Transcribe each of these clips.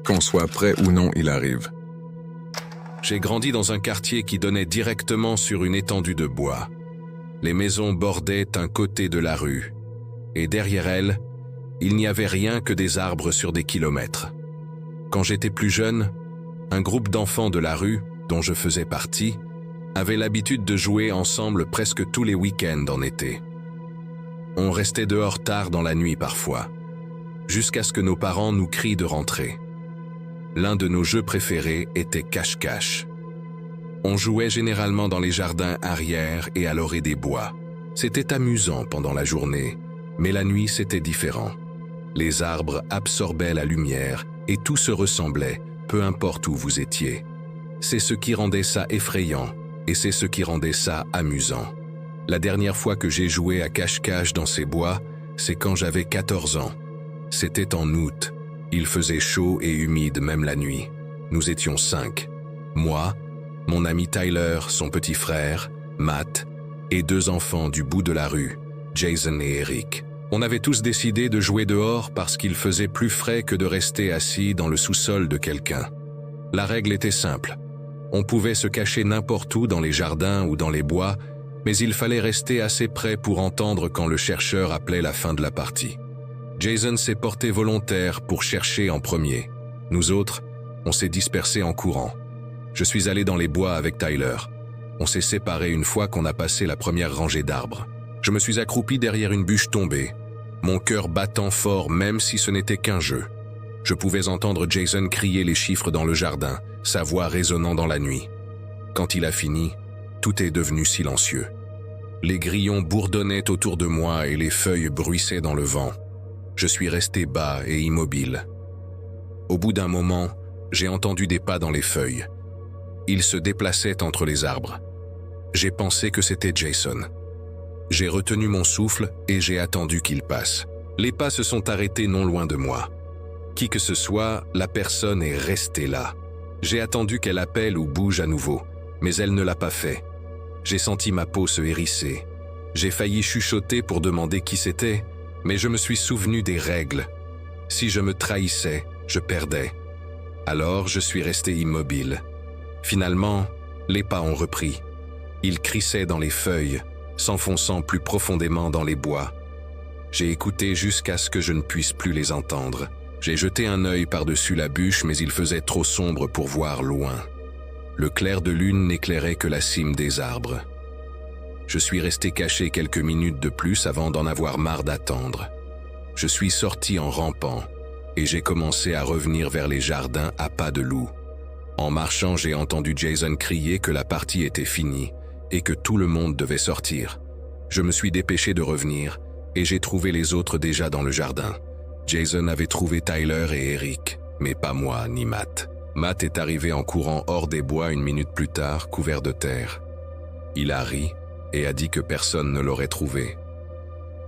Qu'on soit prêt ou non, il arrive. J'ai grandi dans un quartier qui donnait directement sur une étendue de bois. Les maisons bordaient un côté de la rue, et derrière elles, il n'y avait rien que des arbres sur des kilomètres. Quand j'étais plus jeune, un groupe d'enfants de la rue, dont je faisais partie, avait l'habitude de jouer ensemble presque tous les week-ends en été. On restait dehors tard dans la nuit parfois, jusqu'à ce que nos parents nous crient de rentrer. L'un de nos jeux préférés était cache-cache. On jouait généralement dans les jardins arrière et à l'orée des bois. C'était amusant pendant la journée, mais la nuit c'était différent. Les arbres absorbaient la lumière et tout se ressemblait, peu importe où vous étiez. C'est ce qui rendait ça effrayant et c'est ce qui rendait ça amusant. La dernière fois que j'ai joué à cache-cache dans ces bois, c'est quand j'avais 14 ans. C'était en août. Il faisait chaud et humide même la nuit. Nous étions 5. Moi, mon ami Tyler, son petit frère, Matt, et 2 enfants du bout de la rue, Jason et Eric. On avait tous décidé de jouer dehors parce qu'il faisait plus frais que de rester assis dans le sous-sol de quelqu'un. La règle était simple. On pouvait se cacher n'importe où dans les jardins ou dans les bois, mais il fallait rester assez près pour entendre quand le chercheur appelait la fin de la partie. Jason s'est porté volontaire pour chercher en premier. Nous autres, on s'est dispersés en courant. Je suis allé dans les bois avec Tyler. On s'est séparés une fois qu'on a passé la première rangée d'arbres. Je me suis accroupi derrière une bûche tombée, mon cœur battant fort même si ce n'était qu'un jeu. Je pouvais entendre Jason crier les chiffres dans le jardin, sa voix résonnant dans la nuit. Quand il a fini, tout est devenu silencieux. Les grillons bourdonnaient autour de moi et les feuilles bruissaient dans le vent. Je suis resté bas et immobile. Au bout d'un moment, j'ai entendu des pas dans les feuilles. Ils se déplaçaient entre les arbres. J'ai pensé que c'était Jason. J'ai retenu mon souffle et j'ai attendu qu'il passe. Les pas se sont arrêtés non loin de moi. Qui que ce soit, la personne est restée là. J'ai attendu qu'elle appelle ou bouge à nouveau, mais elle ne l'a pas fait. J'ai senti ma peau se hérisser. J'ai failli chuchoter pour demander qui c'était, mais je me suis souvenu des règles. Si je me trahissais, je perdais. Alors je suis resté immobile. Finalement, les pas ont repris. Ils crissaient dans les feuilles, s'enfonçant plus profondément dans les bois. J'ai écouté jusqu'à ce que je ne puisse plus les entendre. J'ai jeté un œil par-dessus la bûche, mais il faisait trop sombre pour voir loin. Le clair de lune n'éclairait que la cime des arbres. Je suis resté caché quelques minutes de plus avant d'en avoir marre d'attendre. Je suis sorti en rampant et j'ai commencé à revenir vers les jardins à pas de loup. En marchant, j'ai entendu Jason crier que la partie était finie et que tout le monde devait sortir. Je me suis dépêché de revenir et j'ai trouvé les autres déjà dans le jardin. Jason avait trouvé Tyler et Eric, mais pas moi ni Matt. Matt est arrivé en courant hors des bois une minute plus tard, couvert de terre. Il a ri et a dit que personne ne l'aurait trouvé.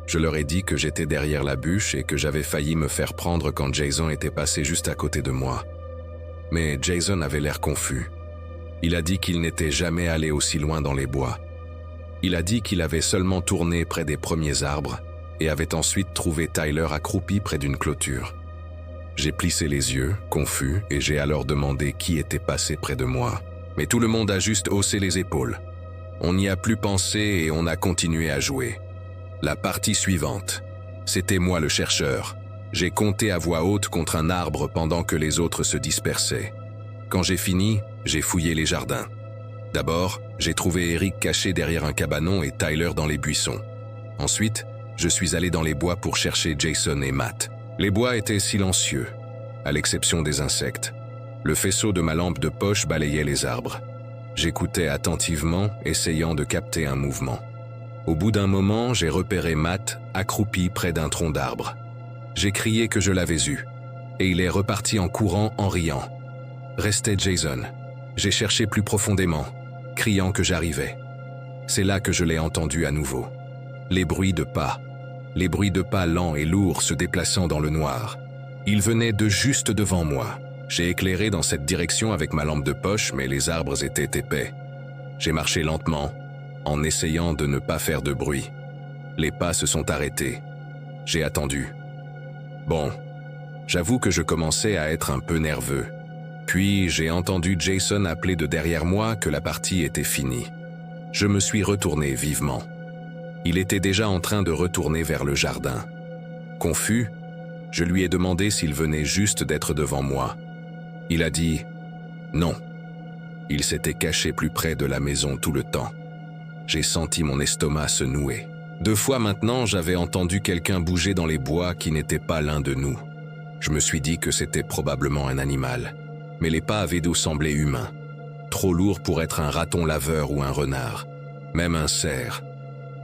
Je leur ai dit que j'étais derrière la bûche et que j'avais failli me faire prendre quand Jason était passé juste à côté de moi. Mais Jason avait l'air confus. Il a dit qu'il n'était jamais allé aussi loin dans les bois. Il a dit qu'il avait seulement tourné près des premiers arbres et avait ensuite trouvé Tyler accroupi près d'une clôture. J'ai plissé les yeux, confus, et j'ai alors demandé qui était passé près de moi. Mais tout le monde a juste haussé les épaules. On n'y a plus pensé et on a continué à jouer. La partie suivante, c'était moi le chercheur. J'ai compté à voix haute contre un arbre pendant que les autres se dispersaient. Quand j'ai fini, j'ai fouillé les jardins. D'abord, j'ai trouvé Eric caché derrière un cabanon et Tyler dans les buissons. Ensuite, je suis allé dans les bois pour chercher Jason et Matt. Les bois étaient silencieux, à l'exception des insectes. Le faisceau de ma lampe de poche balayait les arbres. J'écoutais attentivement, essayant de capter un mouvement. Au bout d'un moment, j'ai repéré Matt, accroupi près d'un tronc d'arbre. J'ai crié que je l'avais eu, et il est reparti en courant en riant. Restait Jason. J'ai cherché plus profondément, criant que j'arrivais. C'est là que je l'ai entendu à nouveau. Les bruits de pas lents et lourds se déplaçant dans le noir. Il venait de juste devant moi. J'ai éclairé dans cette direction avec ma lampe de poche, mais les arbres étaient épais. J'ai marché lentement, en essayant de ne pas faire de bruit. Les pas se sont arrêtés. J'ai attendu. Bon, J'avoue que je commençais à être un peu nerveux. Puis j'ai entendu Jason appeler de derrière moi que la partie était finie. Je me suis retourné vivement. Il était déjà en train de retourner vers le jardin. Confus, je lui ai demandé s'il venait juste d'être devant moi. Il a dit « non ». Il s'était caché plus près de la maison tout le temps. J'ai senti mon estomac se nouer. 2 fois maintenant, j'avais entendu quelqu'un bouger dans les bois qui n'était pas l'un de nous. Je me suis dit que c'était probablement un animal, mais les pas avaient dû sembler humains. Trop lourd pour être un raton laveur ou un renard, même un cerf.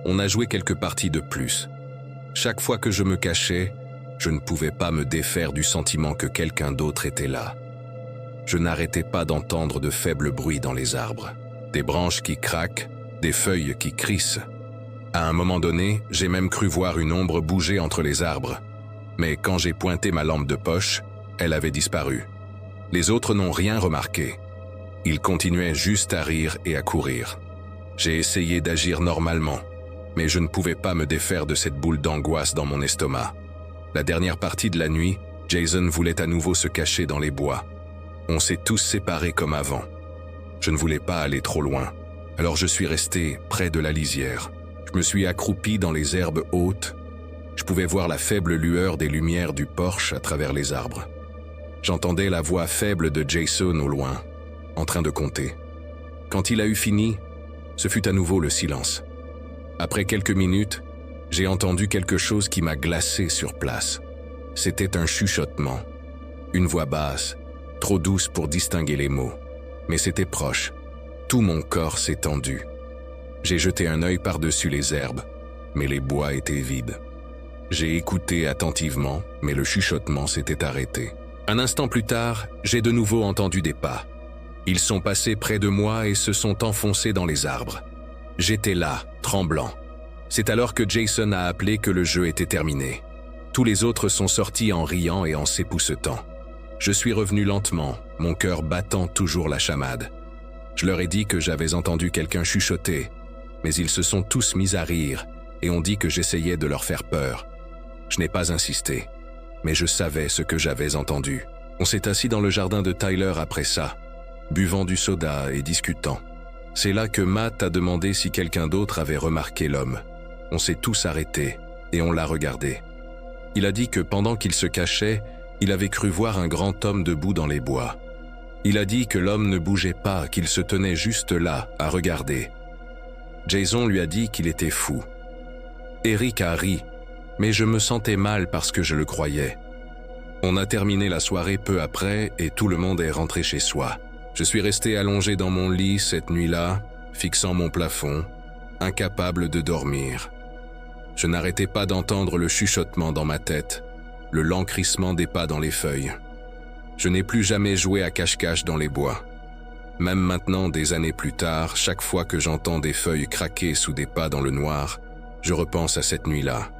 On a joué quelques parties de plus. Chaque fois que je me cachais, je ne pouvais pas me défaire du sentiment que quelqu'un d'autre était là. Je n'arrêtais pas d'entendre de faibles bruits dans les arbres. Des branches qui craquent, des feuilles qui crissent. À un moment donné, j'ai même cru voir une ombre bouger entre les arbres. Mais quand j'ai pointé ma lampe de poche, elle avait disparu. Les autres n'ont rien remarqué. Ils continuaient juste à rire et à courir. J'ai essayé d'agir normalement, mais je ne pouvais pas me défaire de cette boule d'angoisse dans mon estomac. La dernière partie de la nuit, Jason voulait à nouveau se cacher dans les bois. On s'est tous séparés comme avant. Je ne voulais pas aller trop loin, alors je suis resté près de la lisière. Je me suis accroupi dans les herbes hautes. Je pouvais voir la faible lueur des lumières du porche à travers les arbres. J'entendais la voix faible de Jason au loin, en train de compter. Quand il a eu fini, ce fut à nouveau le silence. Après quelques minutes, j'ai entendu quelque chose qui m'a glacé sur place. C'était un chuchotement. Une voix basse, trop douce pour distinguer les mots. Mais c'était proche. Tout mon corps s'est tendu. J'ai jeté un œil par-dessus les herbes, mais les bois étaient vides. J'ai écouté attentivement, mais le chuchotement s'était arrêté. Un instant plus tard, j'ai de nouveau entendu des pas. Ils sont passés près de moi et se sont enfoncés dans les arbres. J'étais là, tremblant. C'est alors que Jason a appelé que le jeu était terminé. Tous les autres sont sortis en riant et en s'époussetant. Je suis revenu lentement, mon cœur battant toujours la chamade. Je leur ai dit que j'avais entendu quelqu'un chuchoter, mais ils se sont tous mis à rire et ont dit que j'essayais de leur faire peur. Je n'ai pas insisté, mais je savais ce que j'avais entendu. On s'est assis dans le jardin de Tyler après ça, buvant du soda et discutant. C'est là que Matt a demandé si quelqu'un d'autre avait remarqué l'homme. On s'est tous arrêtés et on l'a regardé. Il a dit que pendant qu'il se cachait, il avait cru voir un grand homme debout dans les bois. Il a dit que l'homme ne bougeait pas, qu'il se tenait juste là, à regarder. Jason lui a dit qu'il était fou. Eric a ri, mais je me sentais mal parce que je le croyais. On a terminé la soirée peu après et tout le monde est rentré chez soi. Je suis resté allongé dans mon lit cette nuit-là, fixant mon plafond, incapable de dormir. Je n'arrêtais pas d'entendre le chuchotement dans ma tête, le lent crissement des pas dans les feuilles. Je n'ai plus jamais joué à cache-cache dans les bois. Même maintenant, des années plus tard, chaque fois que j'entends des feuilles craquer sous des pas dans le noir, je repense à cette nuit-là.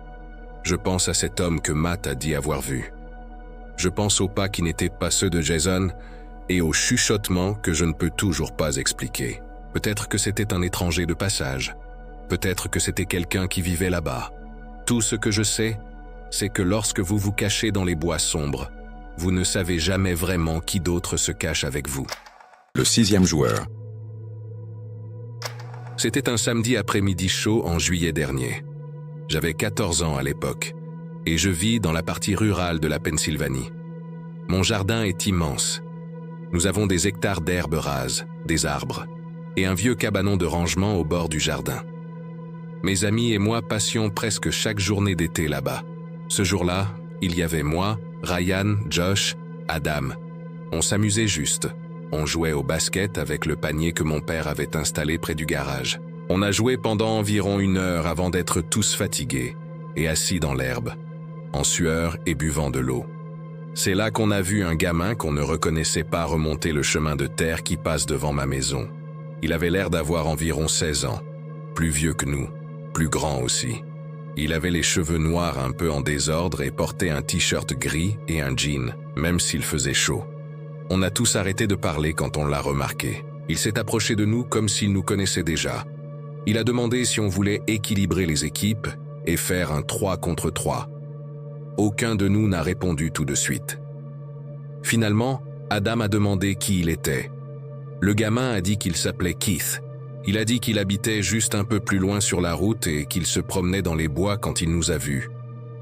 Je pense à cet homme que Matt a dit avoir vu. Je pense aux pas qui n'étaient pas ceux de Jason et au chuchotement que je ne peux toujours pas expliquer. Peut-être que c'était un étranger de passage. Peut-être que c'était quelqu'un qui vivait là-bas. Tout ce que je sais, c'est que lorsque vous vous cachez dans les bois sombres, vous ne savez jamais vraiment qui d'autre se cache avec vous. Le 6e joueur. C'était un samedi après-midi chaud en juillet dernier. J'avais 14 ans à l'époque, et je vis dans la partie rurale de la Pennsylvanie. Mon jardin est immense. Nous avons des hectares d'herbes rases, des arbres, et un vieux cabanon de rangement au bord du jardin. Mes amis et moi passions presque chaque journée d'été là-bas. Ce jour-là, il y avait moi, Ryan, Josh, Adam. On s'amusait juste. On jouait au basket avec le panier que mon père avait installé près du garage. On a joué pendant environ 1 heure avant d'être tous fatigués et assis dans l'herbe, en sueur et buvant de l'eau. C'est là qu'on a vu un gamin qu'on ne reconnaissait pas remonter le chemin de terre qui passe devant ma maison. Il avait l'air d'avoir environ 16 ans, plus vieux que nous, plus grand aussi. Il avait les cheveux noirs un peu en désordre et portait un t-shirt gris et un jean, même s'il faisait chaud. On a tous arrêté de parler quand on l'a remarqué. Il s'est approché de nous comme s'il nous connaissait déjà. Il a demandé si on voulait équilibrer les équipes et faire un 3 contre 3. Aucun de nous n'a répondu tout de suite. Finalement, Adam a demandé qui il était. Le gamin a dit qu'il s'appelait Keith. Il a dit qu'il habitait juste un peu plus loin sur la route et qu'il se promenait dans les bois quand il nous a vus.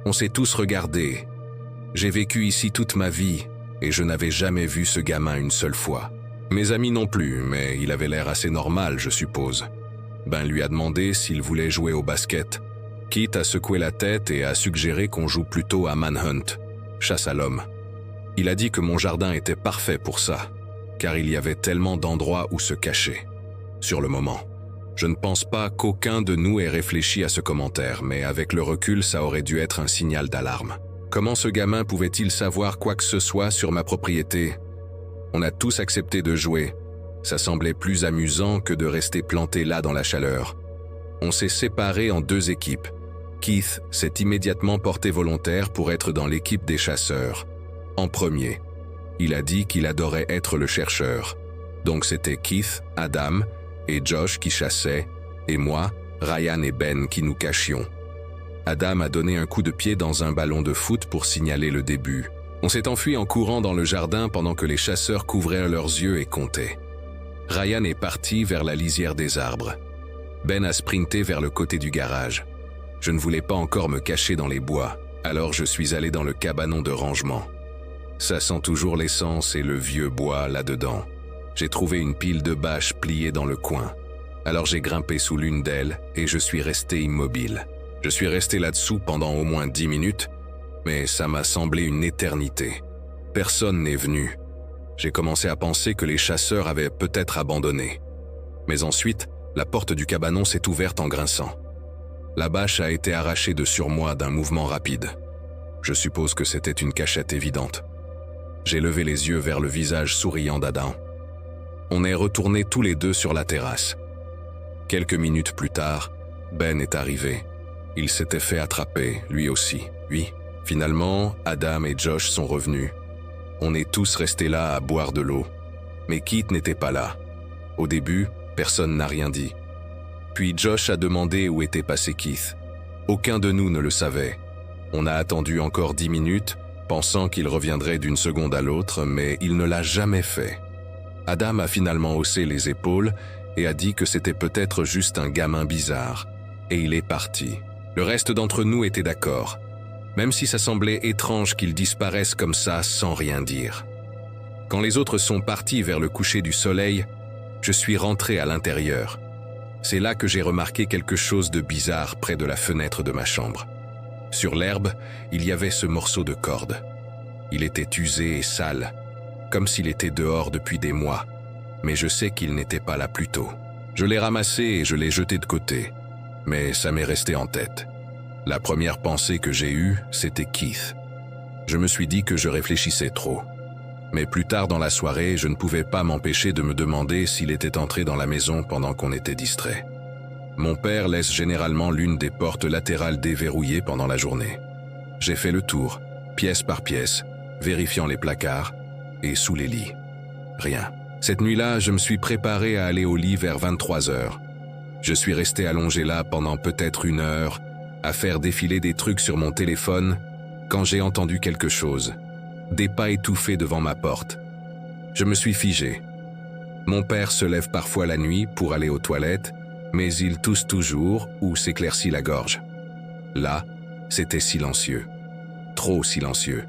On s'est tous regardés. J'ai vécu ici toute ma vie et je n'avais jamais vu ce gamin une seule fois. Mes amis non plus, mais il avait l'air assez normal, je suppose. Ben lui a demandé s'il voulait jouer au basket. Keith a secoué la tête et a suggéré qu'on joue plutôt à Manhunt, chasse à l'homme. Il a dit que mon jardin était parfait pour ça, car il y avait tellement d'endroits où se cacher. Sur le moment, je ne pense pas qu'aucun de nous ait réfléchi à ce commentaire, mais avec le recul, ça aurait dû être un signal d'alarme. Comment ce gamin pouvait-il savoir quoi que ce soit sur ma propriété? On a tous accepté de jouer. Ça semblait plus amusant que de rester planté là dans la chaleur. On s'est séparés en 2 équipes. Keith s'est immédiatement porté volontaire pour être dans l'équipe des chasseurs. En premier, il a dit qu'il adorait être le chercheur. Donc c'était Keith, Adam et Josh qui chassaient, et moi, Ryan et Ben qui nous cachions. Adam a donné un coup de pied dans un ballon de foot pour signaler le début. On s'est enfui en courant dans le jardin pendant que les chasseurs couvraient leurs yeux et comptaient. Ryan est parti vers la lisière des arbres. Ben a sprinté vers le côté du garage. Je ne voulais pas encore me cacher dans les bois, alors je suis allé dans le cabanon de rangement. Ça sent toujours l'essence et le vieux bois là-dedans. J'ai trouvé une pile de bâches pliée dans le coin. Alors j'ai grimpé sous l'une d'elles et je suis resté immobile. Je suis resté là-dessous pendant au moins 10 minutes, mais ça m'a semblé une éternité. Personne n'est venu. J'ai commencé à penser que les chasseurs avaient peut-être abandonné. Mais ensuite, la porte du cabanon s'est ouverte en grinçant. La bâche a été arrachée de sur moi d'un mouvement rapide. Je suppose que c'était une cachette évidente. J'ai levé les yeux vers le visage souriant d'Adam. On est retournés tous les 2 sur la terrasse. Quelques minutes plus tard, Ben est arrivé. Il s'était fait attraper, lui aussi. Oui, finalement, Adam et Josh sont revenus. On est tous restés là à boire de l'eau. Mais Keith n'était pas là. Au début, personne n'a rien dit. Puis Josh a demandé où était passé Keith. Aucun de nous ne le savait. On a attendu encore 10 minutes, pensant qu'il reviendrait d'une seconde à l'autre, mais il ne l'a jamais fait. Adam a finalement haussé les épaules et a dit que c'était peut-être juste un gamin bizarre. Et il est parti. Le reste d'entre nous était d'accord, même si ça semblait étrange qu'il disparaisse comme ça sans rien dire. Quand les autres sont partis vers le coucher du soleil, je suis rentré à l'intérieur. C'est là que j'ai remarqué quelque chose de bizarre près de la fenêtre de ma chambre. Sur l'herbe, il y avait ce morceau de corde. Il était usé et sale, comme s'il était dehors depuis des mois, mais je sais qu'il n'était pas là plus tôt. Je l'ai ramassé et je l'ai jeté de côté. Mais ça m'est resté en tête. La première pensée que j'ai eue, c'était Keith. Je me suis dit que je réfléchissais trop. Mais plus tard dans la soirée, je ne pouvais pas m'empêcher de me demander s'il était entré dans la maison pendant qu'on était distrait. Mon père laisse généralement l'une des portes latérales déverrouillées pendant la journée. J'ai fait le tour, pièce par pièce, vérifiant les placards et sous les lits. Rien. Cette nuit-là, je me suis préparé à aller au lit vers 23 heures. Je suis resté allongé là pendant peut-être 1 heure, à faire défiler des trucs sur mon téléphone, quand j'ai entendu quelque chose. Des pas étouffés devant ma porte. Je me suis figé. Mon père se lève parfois la nuit pour aller aux toilettes, mais il tousse toujours ou s'éclaircit la gorge. Là, c'était silencieux. Trop silencieux.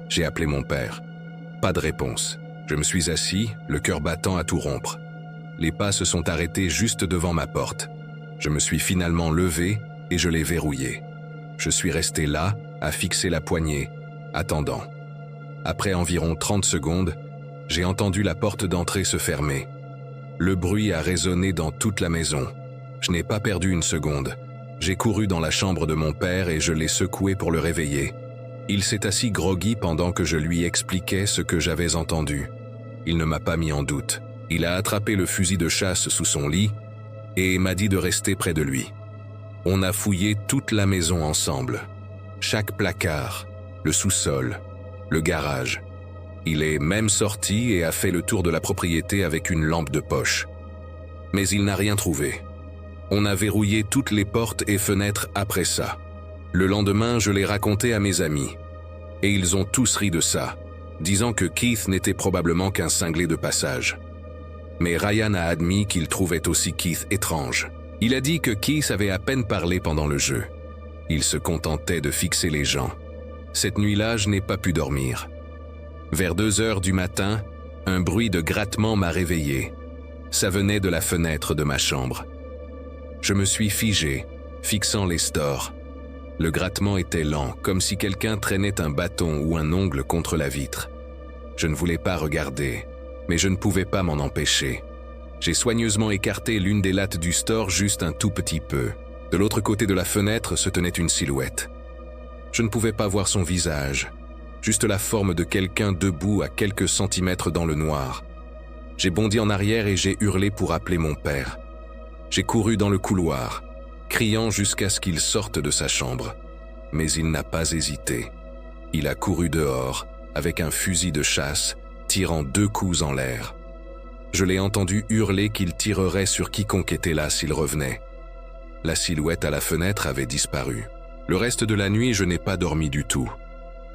J'ai appelé mon père. Pas de réponse. Je me suis assis, le cœur battant à tout rompre. Les pas se sont arrêtés juste devant ma porte. Je me suis finalement levé et je l'ai verrouillé. Je suis resté là, à fixer la poignée, attendant. Après environ 30 secondes, j'ai entendu la porte d'entrée se fermer. Le bruit a résonné dans toute la maison. Je n'ai pas perdu 1 seconde. J'ai couru dans la chambre de mon père et je l'ai secoué pour le réveiller. Il s'est assis groggy pendant que je lui expliquais ce que j'avais entendu. Il ne m'a pas mis en doute. Il a attrapé le fusil de chasse sous son lit et m'a dit de rester près de lui. On a fouillé toute la maison ensemble. Chaque placard, le sous-sol, le garage. Il est même sorti et a fait le tour de la propriété avec une lampe de poche. Mais il n'a rien trouvé. On a verrouillé toutes les portes et fenêtres après ça. Le lendemain, je l'ai raconté à mes amis. Et ils ont tous ri de ça, disant que Keith n'était probablement qu'un cinglé de passage. Mais Ryan a admis qu'il trouvait aussi Keith étrange. Il a dit que Keith avait à peine parlé pendant le jeu. Il se contentait de fixer les gens. Cette nuit-là, je n'ai pas pu dormir. Vers 2 heures du matin, un bruit de grattement m'a réveillé. Ça venait de la fenêtre de ma chambre. Je me suis figé, fixant les stores. Le grattement était lent, comme si quelqu'un traînait un bâton ou un ongle contre la vitre. Je ne voulais pas regarder, mais je ne pouvais pas m'en empêcher. J'ai soigneusement écarté l'une des lattes du store juste un tout petit peu. De l'autre côté de la fenêtre se tenait une silhouette. Je ne pouvais pas voir son visage, juste la forme de quelqu'un debout à quelques centimètres dans le noir. J'ai bondi en arrière et j'ai hurlé pour appeler mon père. J'ai couru dans le couloir, criant jusqu'à ce qu'il sorte de sa chambre. Mais il n'a pas hésité. Il a couru dehors, avec un fusil de chasse, tirant 2 coups en l'air. Je l'ai entendu hurler qu'il tirerait sur quiconque était là s'il revenait. La silhouette à la fenêtre avait disparu. Le reste de la nuit, je n'ai pas dormi du tout.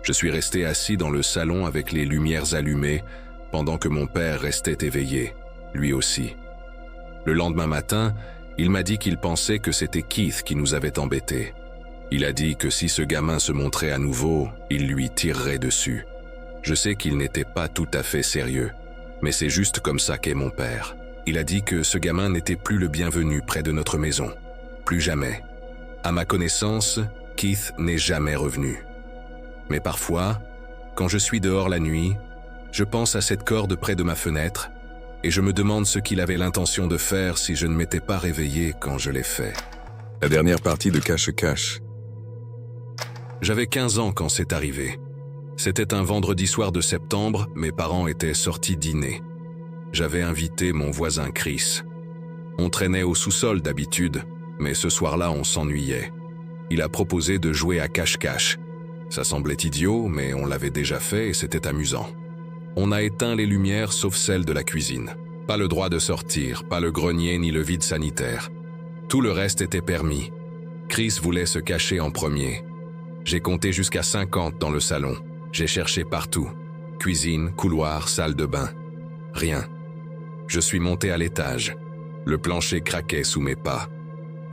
Je suis resté assis dans le salon avec les lumières allumées, pendant que mon père restait éveillé, lui aussi. Le lendemain matin, il m'a dit qu'il pensait que c'était Keith qui nous avait embêtés. Il a dit que si ce gamin se montrait à nouveau, il lui tirerait dessus. Je sais qu'il n'était pas tout à fait sérieux, mais c'est juste comme ça qu'est mon père. Il a dit que ce gamin n'était plus le bienvenu près de notre maison. Plus jamais. À ma connaissance, Keith n'est jamais revenu. Mais parfois, quand je suis dehors la nuit, je pense à cette corde près de ma fenêtre et je me demande ce qu'il avait l'intention de faire si je ne m'étais pas réveillé quand je l'ai fait. La dernière partie de Cache-Cache. J'avais 15 ans quand c'est arrivé. C'était un vendredi soir de septembre, mes parents étaient sortis dîner. J'avais invité mon voisin Chris. On traînait au sous-sol d'habitude, mais ce soir-là on s'ennuyait. Il a proposé de jouer à cache-cache. Ça semblait idiot, mais on l'avait déjà fait et c'était amusant. On a éteint les lumières sauf celle de la cuisine. Pas le droit de sortir, pas le grenier ni le vide sanitaire. Tout le reste était permis. Chris voulait se cacher en premier. J'ai compté jusqu'à 50 dans le salon. J'ai cherché partout. Cuisine, couloir, salle de bain. Rien. Je suis monté à l'étage. Le plancher craquait sous mes pas.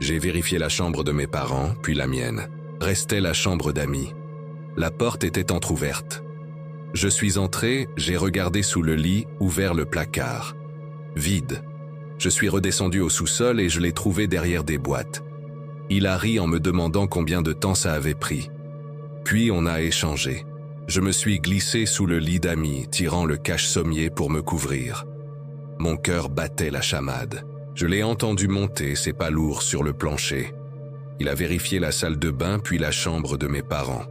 J'ai vérifié la chambre de mes parents, puis la mienne. Restait la chambre d'amis. La porte était entr'ouverte. Je suis entré, j'ai regardé sous le lit, ouvert le placard. Vide. Je suis redescendu au sous-sol et je l'ai trouvé derrière des boîtes. Il a ri en me demandant combien de temps ça avait pris. Puis on a échangé. Je me suis glissé sous le lit d'amis, tirant le cache-sommier pour me couvrir. Mon cœur battait la chamade. Je l'ai entendu monter, ses pas lourds, sur le plancher. Il a vérifié la salle de bain puis la chambre de mes parents.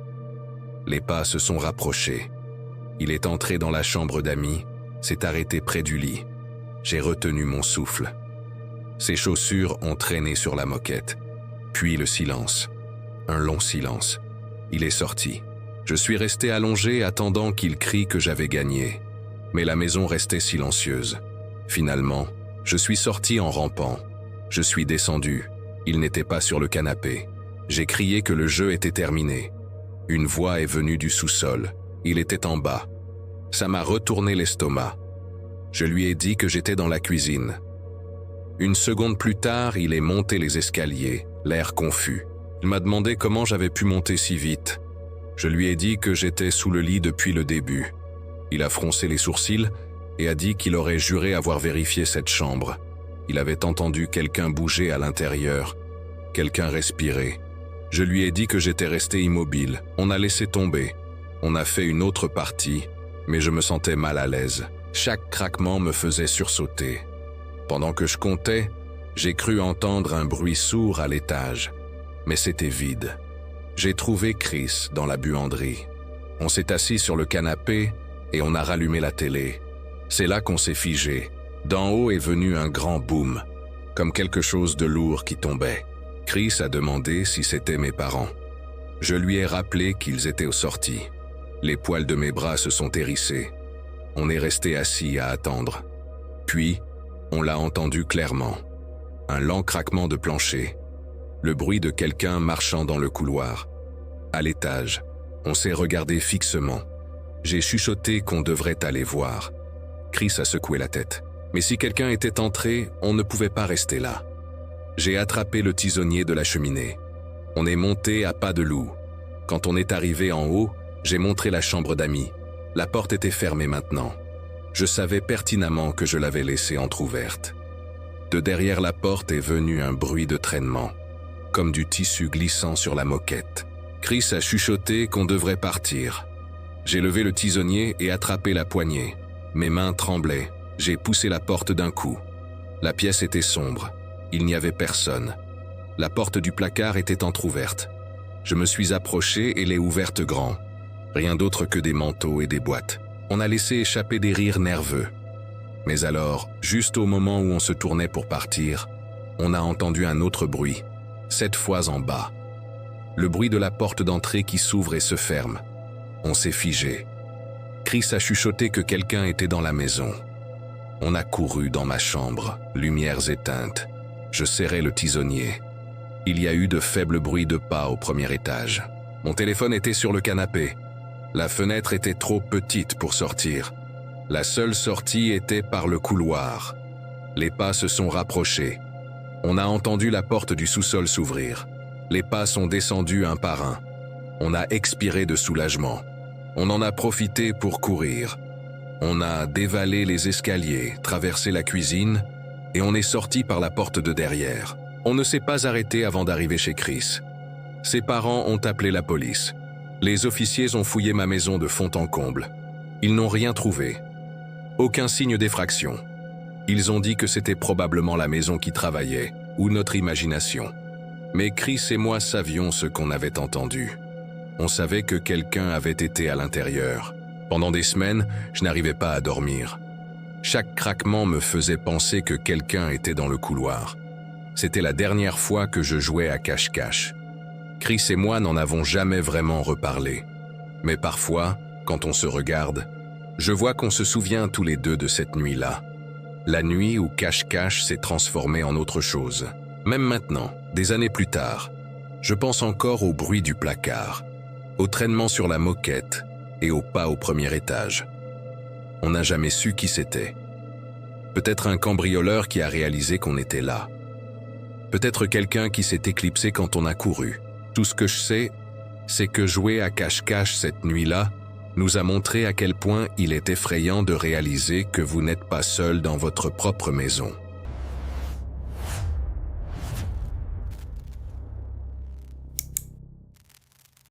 Les pas se sont rapprochés. Il est entré dans la chambre d'amis, s'est arrêté près du lit. J'ai retenu mon souffle. Ses chaussures ont traîné sur la moquette. Puis le silence. Un long silence. Il est sorti. Je suis resté allongé attendant qu'il crie que j'avais gagné. Mais la maison restait silencieuse. Finalement, je suis sorti en rampant. Je suis descendu. Il n'était pas sur le canapé. J'ai crié que le jeu était terminé. Une voix est venue du sous-sol. Il était en bas. Ça m'a retourné l'estomac. Je lui ai dit que j'étais dans la cuisine. Une seconde plus tard, il est monté les escaliers, l'air confus. Il m'a demandé comment j'avais pu monter si vite. Je lui ai dit que j'étais sous le lit depuis le début. Il a froncé les sourcils et a dit qu'il aurait juré avoir vérifié cette chambre. Il avait entendu quelqu'un bouger à l'intérieur, quelqu'un respirer. Je lui ai dit que j'étais resté immobile. On a laissé tomber. On a fait une autre partie, mais je me sentais mal à l'aise. Chaque craquement me faisait sursauter. Pendant que je comptais, j'ai cru entendre un bruit sourd à l'étage, mais c'était vide. J'ai trouvé Chris dans la buanderie. On s'est assis sur le canapé et on a rallumé la télé. C'est là qu'on s'est figé. D'en haut est venu un grand boom, comme quelque chose de lourd qui tombait. Chris a demandé si c'était mes parents. Je lui ai rappelé qu'ils étaient aux sorties. Les poils de mes bras se sont hérissés. On est resté assis à attendre. Puis, on l'a entendu clairement. Un lent craquement de plancher. Le bruit de quelqu'un marchant dans le couloir. À l'étage, on s'est regardé fixement. J'ai chuchoté qu'on devrait aller voir. Chris a secoué la tête. Mais si quelqu'un était entré, on ne pouvait pas rester là. J'ai attrapé le tisonnier de la cheminée. On est monté à pas de loup. Quand on est arrivé en haut, j'ai montré la chambre d'amis. La porte était fermée maintenant. Je savais pertinemment que je l'avais laissée entr'ouverte. De derrière la porte est venu un bruit de traînement, comme du tissu glissant sur la moquette. Chris a chuchoté qu'on devrait partir. J'ai levé le tisonnier et attrapé la poignée. Mes mains tremblaient. J'ai poussé la porte d'un coup. La pièce était sombre. Il n'y avait personne. La porte du placard était entr'ouverte. Je me suis approché et l'ai ouverte grand. Rien d'autre que des manteaux et des boîtes. On a laissé échapper des rires nerveux. Mais alors, juste au moment où on se tournait pour partir, on a entendu un autre bruit, cette fois en bas. Le bruit de la porte d'entrée qui s'ouvre et se ferme. On s'est figé. Chris a chuchoté que quelqu'un était dans la maison. On a couru dans ma chambre, lumières éteintes. Je serrais le tisonnier. Il y a eu de faibles bruits de pas au premier étage. Mon téléphone était sur le canapé. La fenêtre était trop petite pour sortir. La seule sortie était par le couloir. Les pas se sont rapprochés. On a entendu la porte du sous-sol s'ouvrir. Les pas sont descendus un par un. On a expiré de soulagement. On en a profité pour courir. On a dévalé les escaliers, traversé la cuisine, et on est sorti par la porte de derrière. On ne s'est pas arrêté avant d'arriver chez Chris. Ses parents ont appelé la police. Les officiers ont fouillé ma maison de fond en comble. Ils n'ont rien trouvé. Aucun signe d'effraction. Ils ont dit que c'était probablement la maison qui travaillait, ou notre imagination. Mais Chris et moi savions ce qu'on avait entendu. On savait que quelqu'un avait été à l'intérieur. Pendant des semaines, je n'arrivais pas à dormir. Chaque craquement me faisait penser que quelqu'un était dans le couloir. C'était la dernière fois que je jouais à cache-cache. Chris et moi n'en avons jamais vraiment reparlé. Mais parfois, quand on se regarde, je vois qu'on se souvient tous les deux de cette nuit-là. La nuit où cache-cache s'est transformé en autre chose. Même maintenant, des années plus tard, je pense encore au bruit du placard, au traînement sur la moquette et au pas au premier étage. On n'a jamais su qui c'était. Peut-être un cambrioleur qui a réalisé qu'on était là. Peut-être quelqu'un qui s'est éclipsé quand on a couru. Tout ce que je sais, c'est que jouer à cache-cache cette nuit-là nous a montré à quel point il est effrayant de réaliser que vous n'êtes pas seul dans votre propre maison.